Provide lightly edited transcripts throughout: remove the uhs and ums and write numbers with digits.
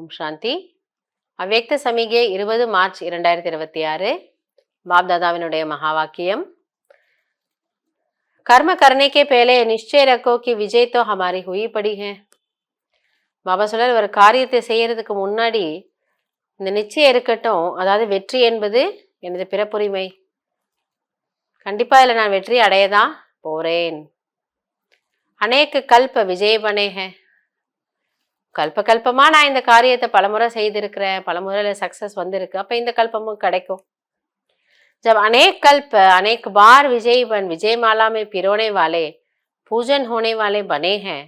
ஓம் சாந்தி. அவ்யக்த சமிகை 20 மார்ச் 2026. बाप दादाविनुடைய மகா வாக்கியம். कर्म करने के पहले निश्चय रखो कि विजय तो हमारी हुई पड़ी है. பாபா சொல்றார், ஒரு காரியத்தை செய்யறதுக்கு முன்னாடி இந்த நிச்சயம் இருக்கட்டும், அதாவது வெற்றி என்பது எனது பிறப்புரிமை, கண்டிப்பா இதில் நான் வெற்றி அடையதான் போறேன். அநேக கல்ப விஜய் பனேக, கல்ப கல்பமா நான் இந்த காரியத்தை பலமுறை செய்திருக்கிறேன், பலமுறையில சக்சஸ் வந்திருக்கு, அப்ப இந்த கல்பமும் கிடைக்கும். जब अनेक कल्प अनेक बार विजयी बन विजय माला में पिरोने वाले पूजन होने वाले बने हैं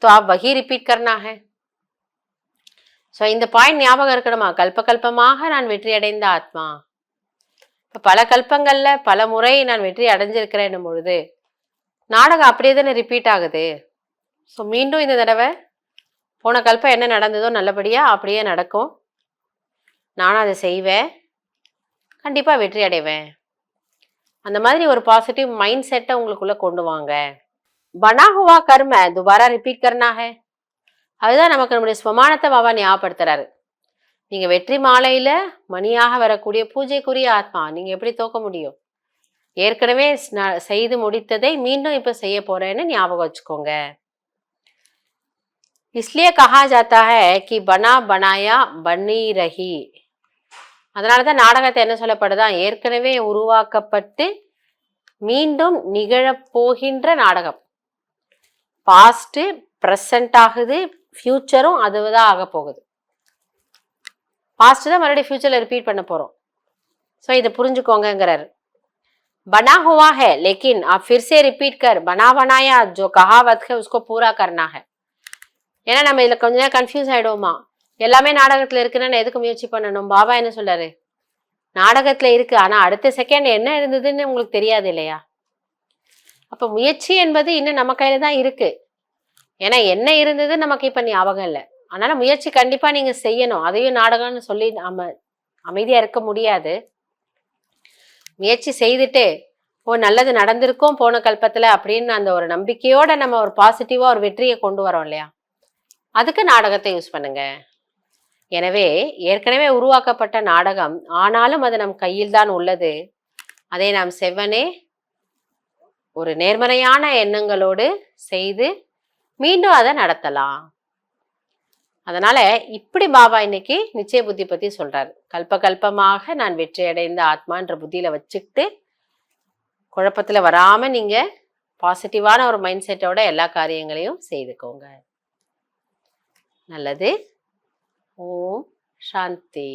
तो आप वही रिपीट करना है. ஸோ இந்த பாயிண்ட் ஞாபகம் இருக்கணுமா? கல்பகல்பமாக நான் வெற்றி அடைந்த ஆத்மா. இப்போ பல கல்பங்கள்ல பல முறை நான் வெற்றி அடைஞ்சிருக்கிறேன் பொழுது நாடகம் அப்படியே தானே ரிப்பீட் ஆகுது. ஸோ மீண்டும் இந்த தடவை போன கல்பம் என்ன நடந்ததோ நல்லபடியா அப்படியே நடக்கும், நானும் அதை செய்வேன், கண்டிப்பாக வெற்றி அடைவேன். அந்த மாதிரி ஒரு பாசிட்டிவ் மைண்ட் செட்டை உங்களுக்குள்ள கொண்டு வாங்க. பனா ஹுவா கர்ம துபாரா ரிப்பீட் கர்னா ஹை. அதுதான் நமக்கு நம்முடைய ஸ்வமானத்தை பாபா ஞாபகப்படுத்துறாரு. நீங்க வெற்றி மாலையில மணியாக வரக்கூடிய பூஜைக்குரிய ஆத்மா, நீங்க எப்படி தோக்க முடியும்? ஏற்கனவே செய்து முடித்ததை மீண்டும் இப்ப செய்ய போறேன்னு ஞாபகம் வச்சுக்கோங்க. इसलिए कहा जाता है कि बना बनाया बनी रही. அதனாலதான் நாடகத்தை என்ன சொல்லப்படுதா, ஏற்கனவே உருவாக்கப்பட்டு மீண்டும் நிகழப்போகின்ற நாடகம். பாஸ்ட் ப்ரெசன்ட் ஆகுது, ஃபியூச்சரும் அதுதான் ஆக போகுது. பாஸ்ட் தான் மறுபடியும் ஃபியூச்சர்ல ரிப்பீட் பண்ண போறோம். ஸோ இதை புரிஞ்சுக்கோங்கிறாரு. बना हुआ है लेकिन आप फिर से रिपीट कर बना बनाया जो कहावत है उसको पूरा करना है. ஏன்னா நம்ம இதுல கொஞ்ச நேரம் கன்ஃபியூஸ் ஆயிடுவோமா, எல்லாமே நாடகத்துல இருக்குன்னு எதுக்கு முயற்சி பண்ணணும்? பாபா என்ன சொல்றாரு, நாடகத்துல இருக்கு, ஆனா அடுத்த செகண்ட் என்ன இருந்ததுன்னு உங்களுக்கு தெரியாது இல்லையா? அப்ப முயற்சி என்பது இன்னும் நம்ம கையில தான் இருக்கு. ஏன்னா என்ன இருந்தது நமக்கு இப்ப ஞாபகம் இல்லை. அதனால முயற்சி கண்டிப்பா நீங்க செய்யணும். அதையும் நாடகம்னு சொல்லி நம்ம அமைதியா இருக்க முடியாது. முயற்சி செய்துட்டு நல்லது நடந்திருக்கும் போன கல்பத்துல அப்படின்னு அந்த ஒரு நம்பிக்கையோட நம்ம ஒரு பாசிட்டிவா ஒரு வெற்றியை கொண்டு வரோம் இல்லையா, அதுக்கு நாடகத்தை யூஸ் பண்ணுங்க. எனவே ஏற்கனவே உருவாக்கப்பட்ட நாடகம், ஆனாலும் அது நம் கையில் தான் உள்ளது. அதை நாம் செவ்வனே ஒரு நேர்மறையான எண்ணங்களோடு செய்து மீண்டும் அதை நடத்தலாம். அதனால இப்படி பாபா இன்னைக்கு நிச்சய புத்தி பத்தி சொல்றாரு. கல்ப கல்பமாக நான் வெற்றி அடைந்த ஆத்மான்ற புத்தியில வச்சுக்கிட்டு குழப்பத்துல வராம நீங்க பாசிட்டிவான ஒரு மைண்ட் செட்டோட எல்லா காரியங்களையும் செய்துக்கோங்க. நல்லது. ஓம் சாந்தி.